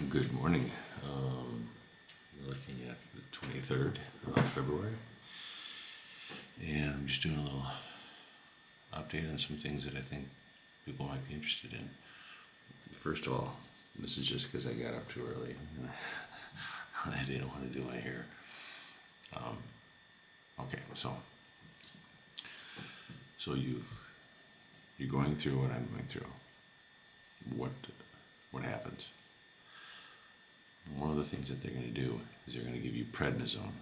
Good morning. We're looking at the 23rd of February, and I'm just doing a little update on some things that I think people might be interested in. First of all, this is just because I got up too early. I didn't want to do my hair. Okay, so you're going through what I'm going through. What happens? One of the things that they're going to do is they're going to give you prednisone.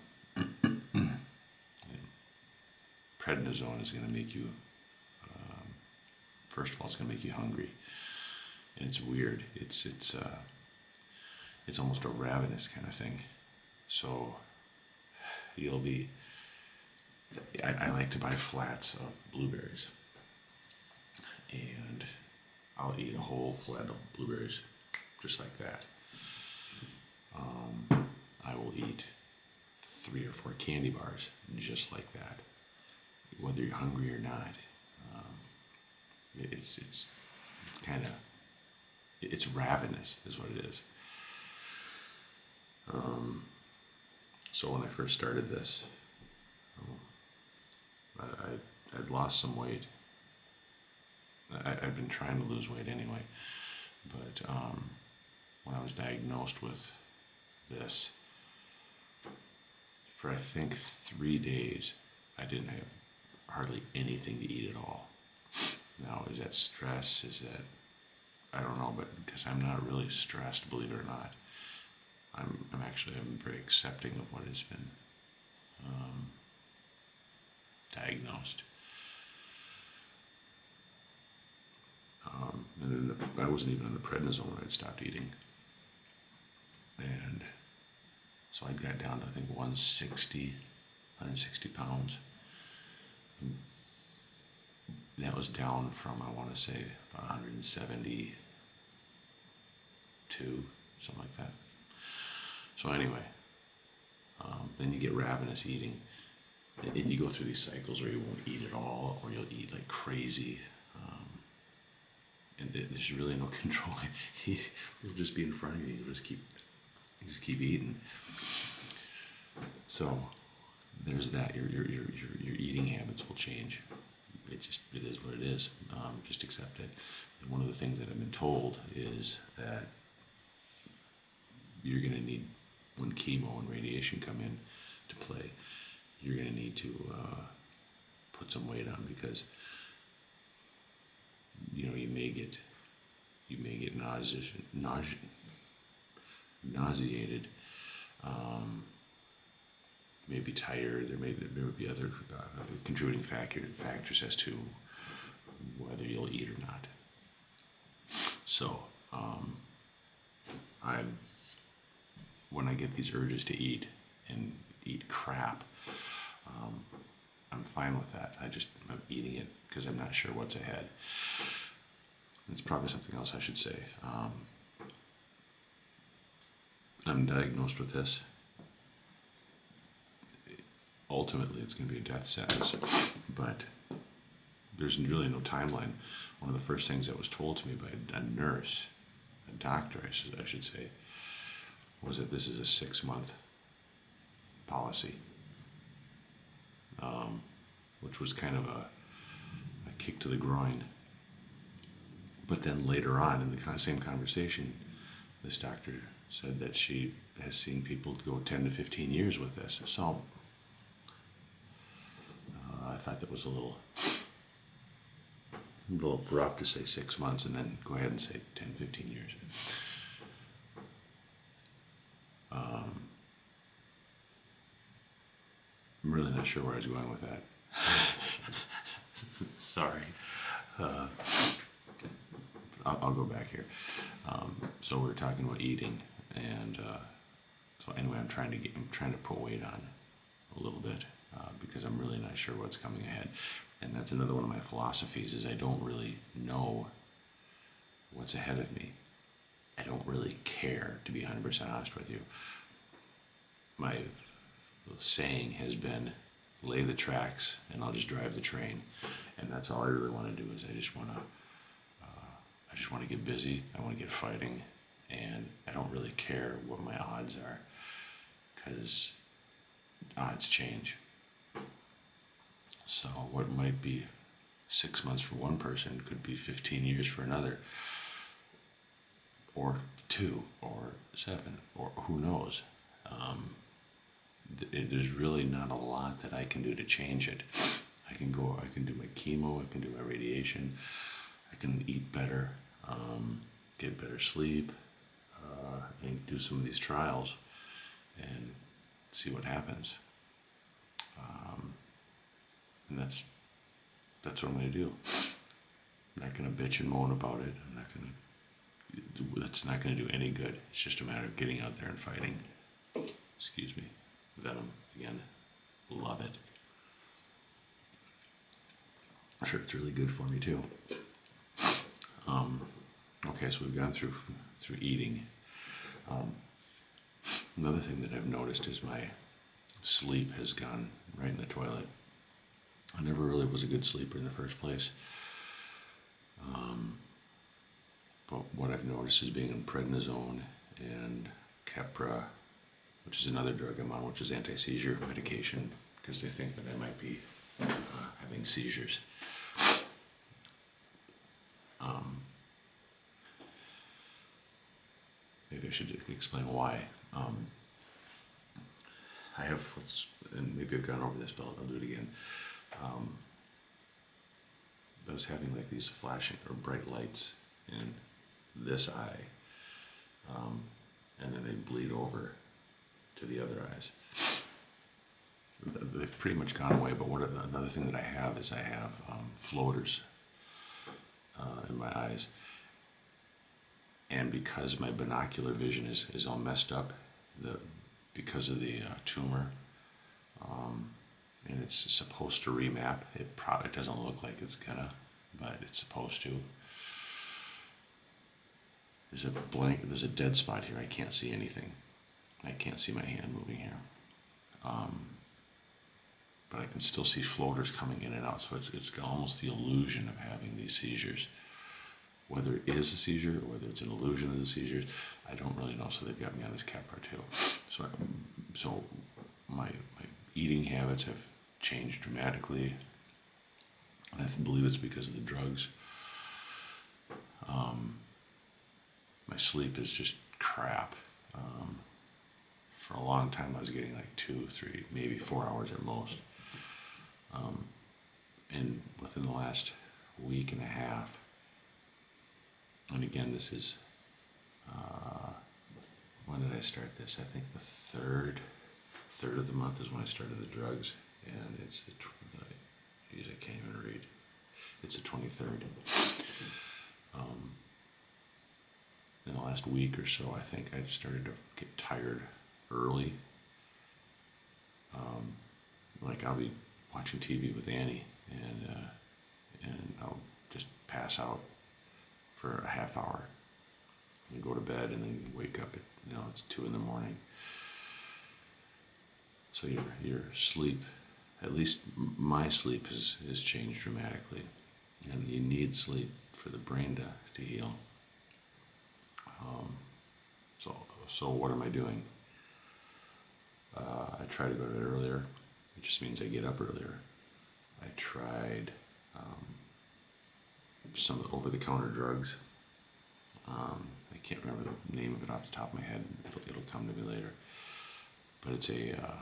Prednisone is going to make you, first of all, it's going to make you hungry, and it's weird. It's almost a ravenous kind of thing. So you'll be. I like to buy flats of blueberries, and I'll eat a whole flat of blueberries, just like that. I will eat 3 or 4 candy bars, just like that, whether you're hungry or not. It's kind of, it's ravenous, is what it is. So when I first started this, I'd lost some weight. I've been trying to lose weight anyway, but when I was diagnosed with this, for I think 3 days, I didn't have hardly anything to eat at all. Now, is that stress? Is that, I don't know, but because I'm not really stressed, believe it or not. I'm very accepting of what has been diagnosed. And then I wasn't even on the prednisone when I'd stopped eating. And so I got down to, I think, 160 pounds. And that was down from, I want to say, about 172, something like that. So anyway, then you get ravenous eating. And you go through these cycles where you won't eat at all, or you'll eat like crazy. And there's really no control. It'll just be in front of you. You just keep eating. So there's that. Your eating habits will change. It is what it is. Just accept it. And one of the things that I've been told is that you're going to need, when chemo and radiation come in to play, you're going to need to put some weight on, because you may get nauseated, maybe tired. There may be other contributing factors as to whether you'll eat or not. So when I get these urges to eat and eat crap, I'm fine with that. I'm eating it because I'm not sure what's ahead. That's probably something else I should say. I'm diagnosed with this. Ultimately, it's going to be a death sentence, but there's really no timeline. One of the first things that was told to me by a nurse, a doctor, I should say, was that this is a 6-month policy, which was kind of a kick to the groin. But then later on in the same conversation, this doctor said that she has seen people go 10 to 15 years with this. So I thought that was a little abrupt to say 6 months and then go ahead and say 10, 15 years. I'm really not sure where I was going with that. Sorry. I'll go back here. So we were talking about eating, and so anyway, I'm trying to put weight on a little bit, because I'm really not sure what's coming ahead. And that's another one of my philosophies, is I don't really know what's ahead of me. I don't really care, to be 100% honest with you. My saying has been, lay the tracks and I'll just drive the train. And that's all I really want to do, is I just want to get busy. I want to get fighting, and I don't really care what my odds are, because odds change. So what might be 6 months for one person could be 15 years for another, or 2, or 7, or who knows. There's really not a lot that I can do to change it. I can do my chemo, I can do my radiation, I can eat better, get better sleep, and do some of these trials and see what happens. And that's what I'm going to do. I'm not going to bitch and moan about it. That's not going to do any good. It's just a matter of getting out there and fighting. Excuse me. Venom, again. Love it. I'm sure it's really good for me too. Okay, so we've gone through eating. Another thing that I've noticed is my sleep has gone right in the toilet. I never really was a good sleeper in the first place. But what I've noticed is being on prednisone and Keppra, which is another drug I'm on, which is anti-seizure medication, because they think that I might be having seizures. Maybe I should explain why. I have and maybe I've gone over this, but I'll do it again. I was having like these flashing or bright lights in this eye, and then they bleed over to the other eyes. They've pretty much gone away, but another thing that I have is I have floaters in my eyes. And because my binocular vision is all messed up, because of the tumor, and it's supposed to remap. It doesn't look like it's gonna, but it's supposed to. There's a dead spot here. I can't see anything. I can't see my hand moving here. But I can still see floaters coming in and out, so it's almost the illusion of having these seizures. Whether it is a seizure or whether it's an illusion of the seizures, I don't really know. So they've got me on this Keppra too. So my eating habits have changed dramatically, and I believe it's because of the drugs. My sleep is just crap. For a long time, I was getting like 2, 3, maybe 4 hours at most. And within the last week and a half, and again, this is, when did I start this? I think the third of the month is when I started the drugs, and it's geez, I can't even read. It's the 23rd. In the last week or so, I think I've started to get tired early. Like I'll be watching TV with Annie, and I'll just pass out for a half hour and go to bed, and then wake up at, it's 2 in the morning. So your sleep, at least my sleep, has changed dramatically, and you need sleep for the brain to heal. So what am I doing? I try to go to bed earlier. It just means I get up earlier. I tried some over-the-counter drugs. I can't remember the name of it off the top of my head. It'll come to me later. But it's like a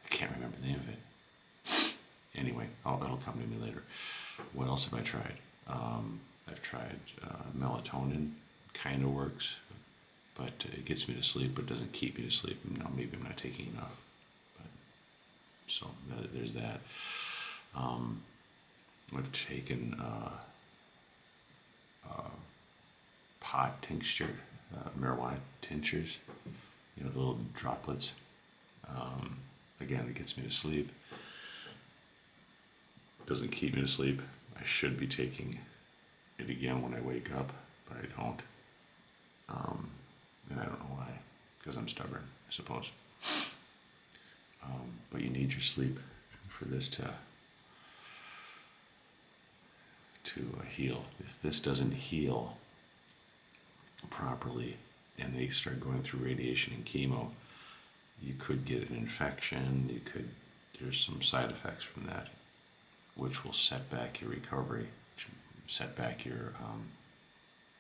I can't remember the name of it. Anyway, it'll come to me later. What else have I tried? I've tried melatonin. Kind of works, but it gets me to sleep, but doesn't keep me to sleep. Maybe I'm not taking enough. But so there's that. I've taken pot tincture, marijuana tinctures, the little droplets. Again, it gets me to sleep. Doesn't keep me to sleep. I should be taking it again when I wake up, but I don't. And I don't know why, because I'm stubborn, I suppose. But you need your sleep for this to heal. If this doesn't heal properly and they start going through radiation and chemo, you could get an infection. There's some side effects from that, which will set back your recovery, set back your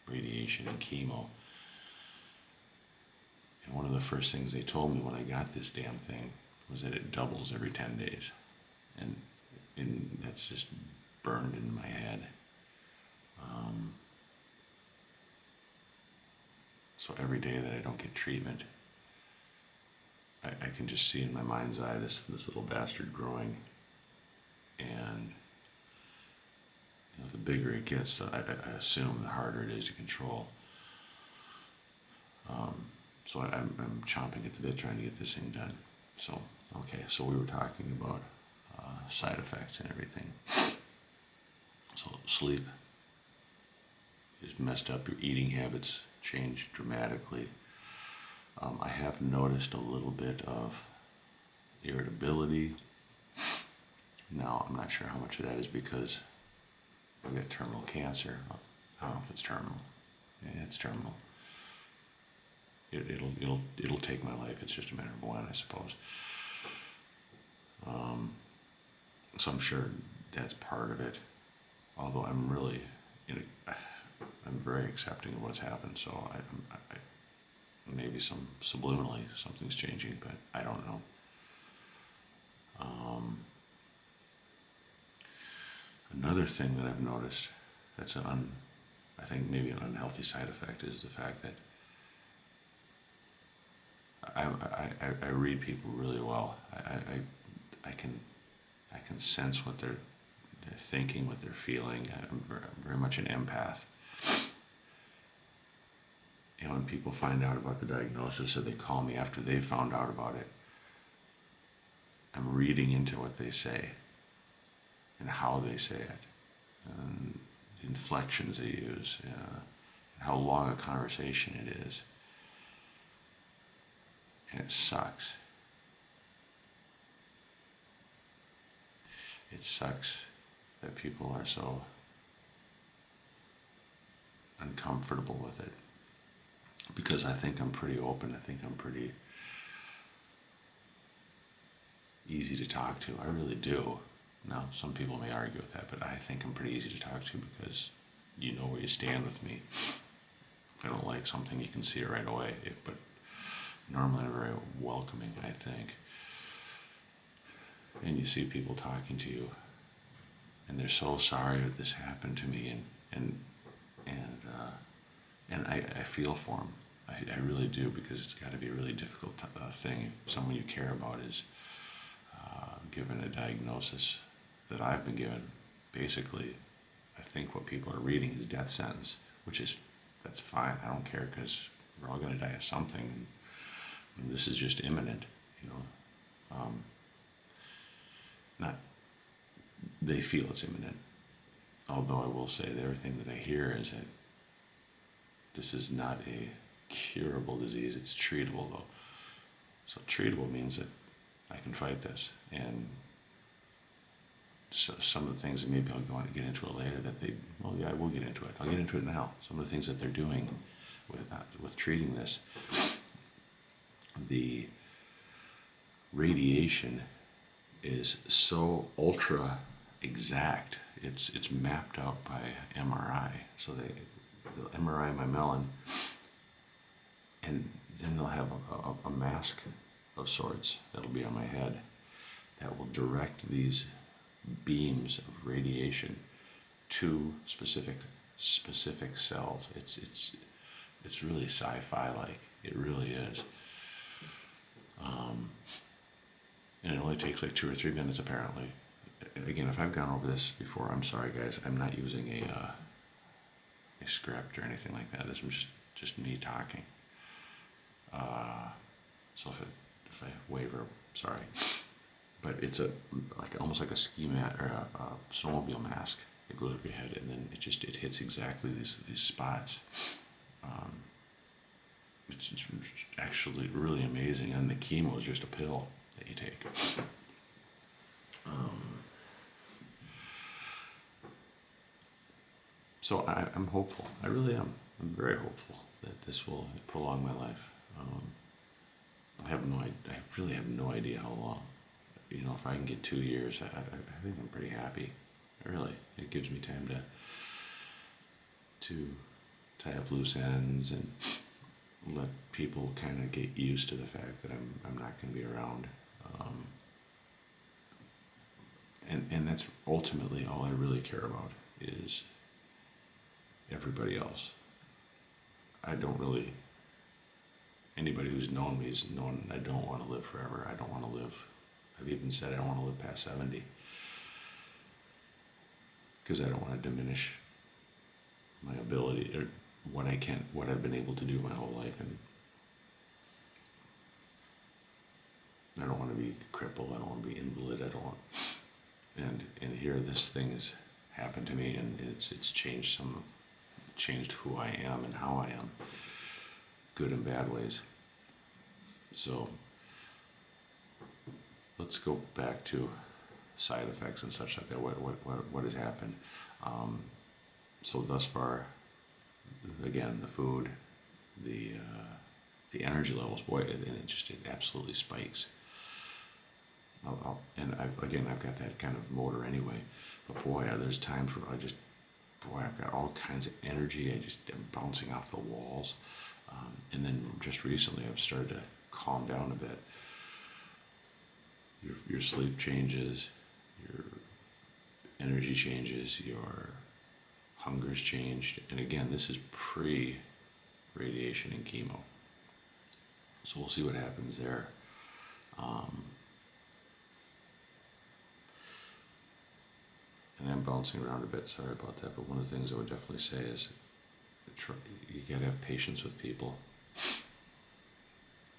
radiation and chemo. And one of the first things they told me when I got this damn thing was that it doubles every 10 days. And that's just burned in my head. So every day that I don't get treatment, I can just see in my mind's eye this little bastard growing. And the bigger it gets, I assume the harder it is to control. So I'm chomping at the bit trying to get this thing done. So, okay, so we were talking about side effects and everything. So sleep is messed up. Your eating habits change dramatically. I have noticed a little bit of irritability. Now, I'm not sure how much of that is because I've got terminal cancer. I don't know if it's terminal. Yeah, it's terminal. It'll take my life. It's just a matter of when, I suppose. So I'm sure that's part of it. Although I'm really, I'm very accepting of what's happened. So I maybe subliminally something's changing, but I don't know. Another thing that I've noticed that's I think maybe an unhealthy side effect is the fact that I read people really well. I can sense what they're thinking, what they're feeling. I'm very much an empath. And when people find out about the diagnosis or they call me after they've found out about it, I'm reading into what they say and how they say it, and the inflections they use, and how long a conversation it is. And it sucks. It sucks that people are so uncomfortable with it. Because I think I'm pretty open. I think I'm pretty easy to talk to. I really do. Now, some people may argue with that, but I think I'm pretty easy to talk to because you know where you stand with me. If I don't like something, you can see it right away. But normally I'm very welcoming, I think. And you see people talking to you, and they're so sorry that this happened to me, and I feel for them. I really do, because it's got to be a really difficult thing if someone you care about is given a diagnosis that I've been given. Basically, I think what people are reading is death sentence, that's fine. I don't care, because we're all going to die of something. And this is just imminent, They feel it's imminent. Although I will say that everything that I hear is that this is not a curable disease, it's treatable though. So treatable means that I can fight this. And so some of the things that maybe I'll go on to get into it later I will get into it. I'll get into it now. Some of the things that they're doing with treating this. The radiation is so ultra exact. It's mapped out by MRI. So they'll MRI my melon, and then they'll have a mask of sorts that'll be on my head that will direct these beams of radiation to specific cells. It's really sci-fi like. It really is. And it only takes like 2 or 3 minutes apparently. Again, if I've gone over this before, I'm sorry guys. I'm not using a script or anything like that. This is just me talking. So if I waver, sorry. But it's almost like a ski mat or a snowmobile mask that goes over your head, and then it hits exactly these spots. It's actually really amazing, and the chemo is just a pill that you take. So I'm hopeful. I really am. I'm very hopeful that this will prolong my life. I really have no idea how long. If I can get 2 years, I think I'm pretty happy. Really, it gives me time to tie up loose ends and let people kind of get used to the fact that I'm not going to be around. And that's ultimately all I really care about is everybody else. I don't really. Anybody who's known me has known I don't want to live forever. I don't want to live. I've even said I don't want to live past 70 because I don't want to diminish my ability or what I've been able to do my whole life, and I don't want to be crippled. I don't want to be invalid. I don't want. And here this thing has happened to me, and it's changed who I am and how I am, good and bad ways. So let's go back to side effects and such like that. What has happened? So thus far, again, the food, the energy levels, boy, and it absolutely spikes. I've got that kind of motor anyway, but boy, there's times where I've got all kinds of energy. I'm bouncing off the walls, and then just recently I've started to calm down a bit. Your sleep changes, your energy changes, your hunger's changed, and again, this is pre-radiation and chemo. So we'll see what happens there. And I'm bouncing around a bit, sorry about that, but one of the things I would definitely say is you gotta have patience with people.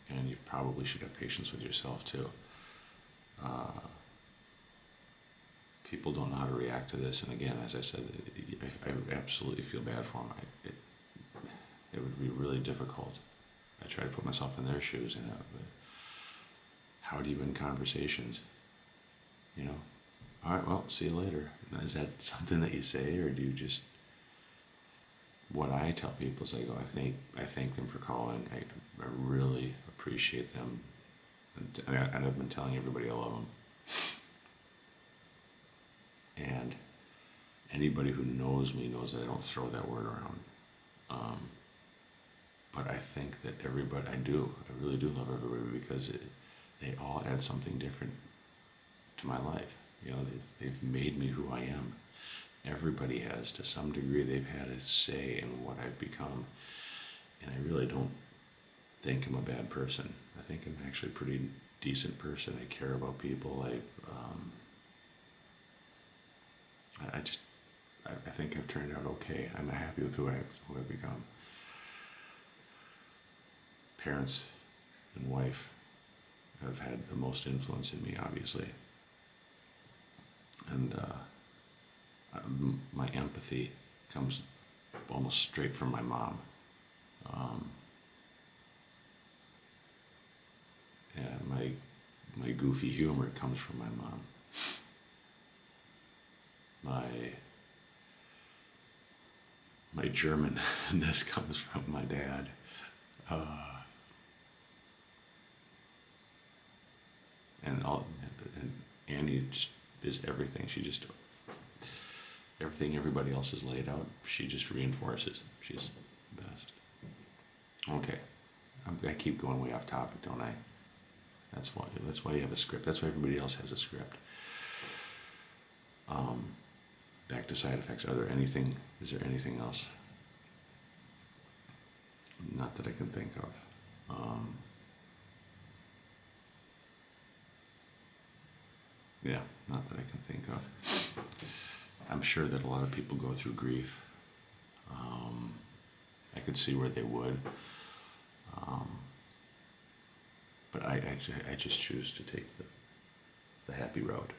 And you probably should have patience with yourself too. People don't know how to react to this, and again, as I said, I absolutely feel bad for them. It would be really difficult. I try to put myself in their shoes, but how do you end conversations? All right, well, see you later. Is that something that you say, or do you just? What I tell people is I go, I thank them for calling. I really appreciate them, and I've been telling everybody I love them. And anybody who knows me knows that I don't throw that word around. But I think that I really do love everybody because they all add something different to my life. They've made me who I am. Everybody has, to some degree, they've had a say in what I've become. And I really don't think I'm a bad person. I think I'm actually a pretty decent person. I care about people. I think I've turned out okay. I'm happy with who I've become. Parents and wife have had the most influence in me, obviously. And my empathy comes almost straight from my mom. And my goofy humor comes from my mom. My Germanness comes from my dad. And Annie just is everything. Everything everybody else has laid out, she just reinforces. She's the best. Okay, I keep going way off topic, don't I? That's why you have a script. That's why everybody else has a script. Back to side effects. Is there anything else? Not that I can think of. Yeah, not that I can think of. I'm sure that a lot of people go through grief. I could see where they would. But I just choose to take the happy road.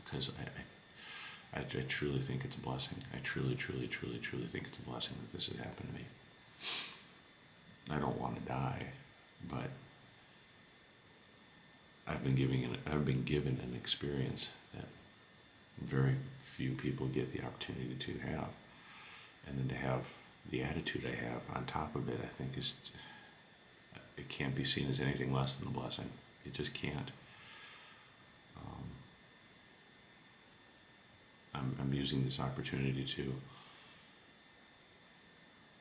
Because I truly think it's a blessing. I truly think it's a blessing that this has happened to me. I don't want to die, but I've been given an experience that very few people get the opportunity to have. And then to have the attitude I have on top of it, I think it can't be seen as anything less than a blessing. It just can't. I'm using this opportunity to,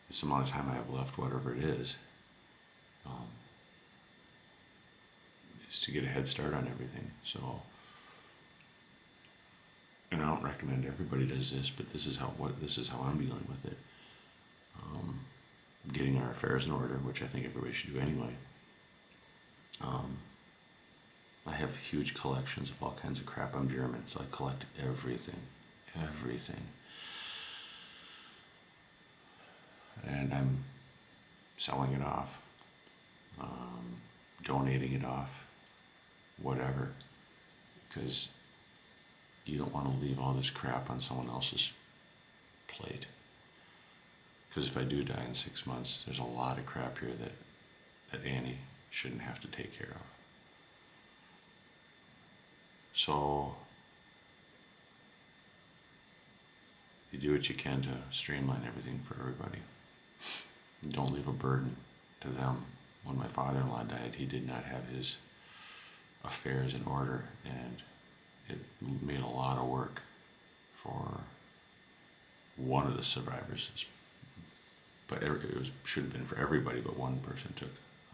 this amount of time I have left, whatever it is to get a head start on everything. So, and I don't recommend everybody does this, but this is how I'm dealing with it. Getting our affairs in order, which I think everybody should do anyway. I have huge collections of all kinds of crap. I'm German, so I collect everything. And I'm selling it off, donating it off, whatever, because you don't want to leave all this crap on someone else's plate. Because if I do die in 6 months, there's a lot of crap here that Annie shouldn't have to take care of. So you do what you can to streamline everything for everybody. Don't leave a burden to them. When my father-in-law died, he did not have his affairs in order, and it made a lot of work for one of the survivors. But should have been for everybody, but one person took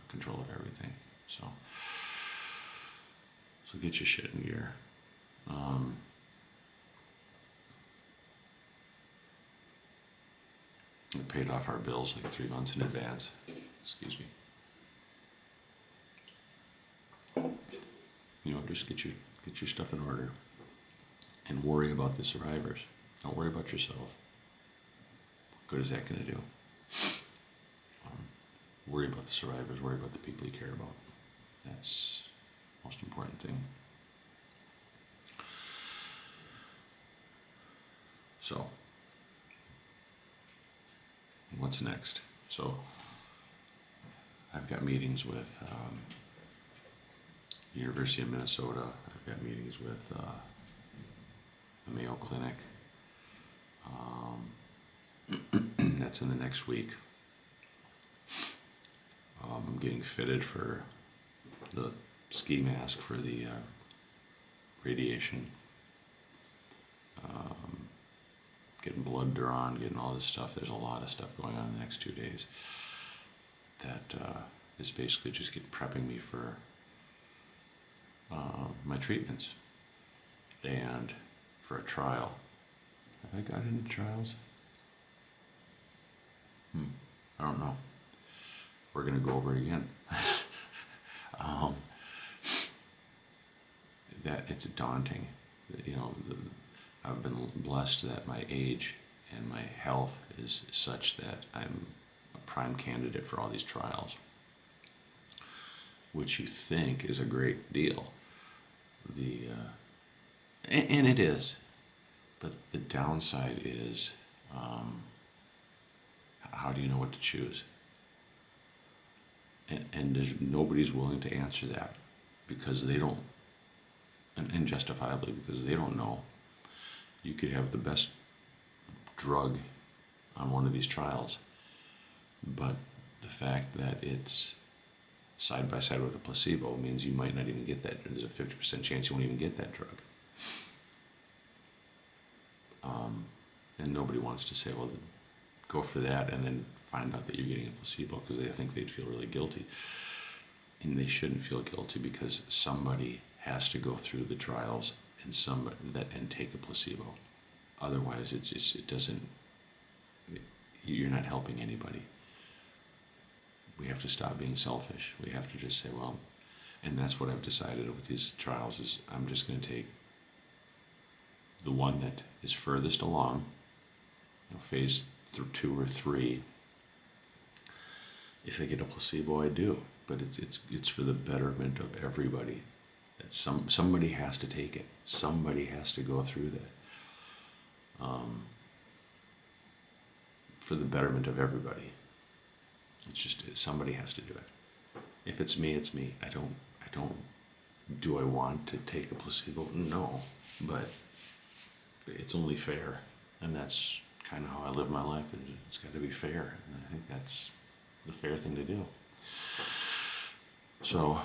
control of everything. So get your shit in gear. We paid off our bills like 3 months in advance. Excuse me. Just get your stuff in order, and worry about the survivors. Don't worry about yourself. What good is that going to do? Worry about the survivors. Worry about the people you care about. That's the most important thing. So, what's next? So, I've got meetings with the University of Minnesota. I've got meetings with the Mayo Clinic. That's in the next week. I'm getting fitted for the ski mask for the radiation. Getting blood drawn, getting all this stuff. There's a lot of stuff going on in the next 2 days that is basically just prepping me for my treatments and for a trial. Have I got into trials? I don't know. We're going to go over it again. That it's daunting. I've been blessed that my age and my health is such that I'm a prime candidate for all these trials, which you think is a great deal. And it is, but the downside is, how do you know what to choose? And nobody's willing to answer that because they don't, and justifiably, because they don't know. You could have the best drug on one of these trials, but the fact that it's side by side with a placebo means you might not even get that. There's a 50% chance you won't even get that drug. And nobody wants to say, well, go for that and then find out that you're getting a placebo, because they think they'd feel really guilty. And they shouldn't feel guilty, because somebody has to go through the trials and take a placebo. Otherwise, it doesn't. You're not helping anybody. We have to stop being selfish. We have to just say, well, and that's what I've decided with these trials is I'm just going to take the one that is furthest along, phase 2 or 3. If I get a placebo, I do, but it's for the betterment of everybody. That somebody has to take it. Somebody has to go through that. For the betterment of everybody. It's just somebody has to do it. If it's me, it's me. I don't. Do I want to take a placebo? No, but it's only fair, and that's kind of how I live my life. It's got to be fair, and I think that's the fair thing to do. So,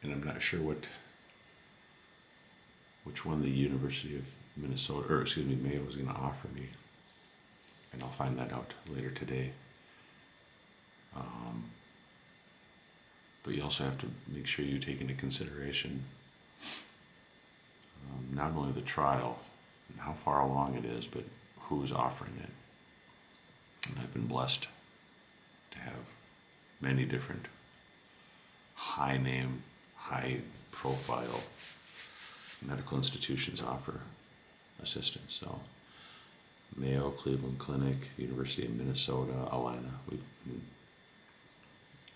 and I'm not sure which one the University of Minnesota, or excuse me, Mayo is going to offer me, and I'll find that out later today. But you also have to make sure you take into consideration not only the trial and how far along it is, but who's offering it. And I've been blessed to have many different high-name, high-profile medical institutions offer assistance. So Mayo, Cleveland Clinic, University of Minnesota, Alana.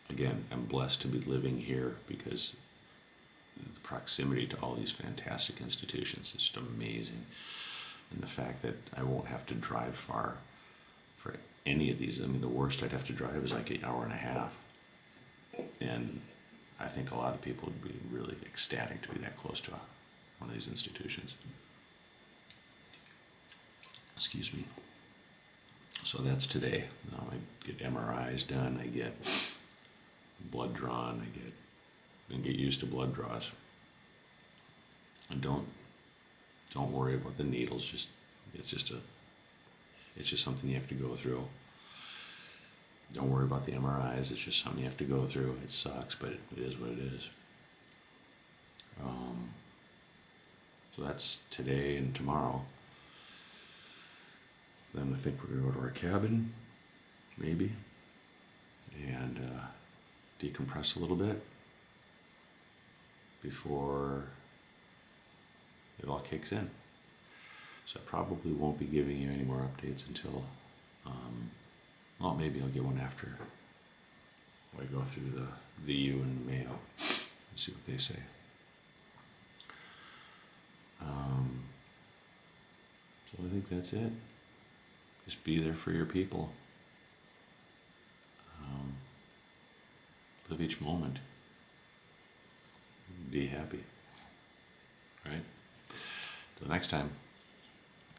Again, I'm blessed to be living here because the proximity to all these fantastic institutions is just amazing. And the fact that I won't have to drive far for any of these. I mean, the worst I'd have to drive is like an hour and a half. And I think a lot of people would be really ecstatic to be that close to one of these institutions. Excuse me. So that's today. Now I get MRIs done, I get blood drawn, and get used to blood draws. And don't worry about the needles. It's just something you have to go through. Don't worry about the MRIs. It's just something you have to go through. It sucks, but it is what it is. So that's today and tomorrow. Then I think we're going to go to our cabin, maybe, and decompress a little bit before it all kicks in. So I probably won't be giving you any more updates until, well, maybe I'll get one after I go through the VU and the Mayo and see what they say. So I think that's it. Just be there for your people. Live each moment. Be happy. Right? Till next time.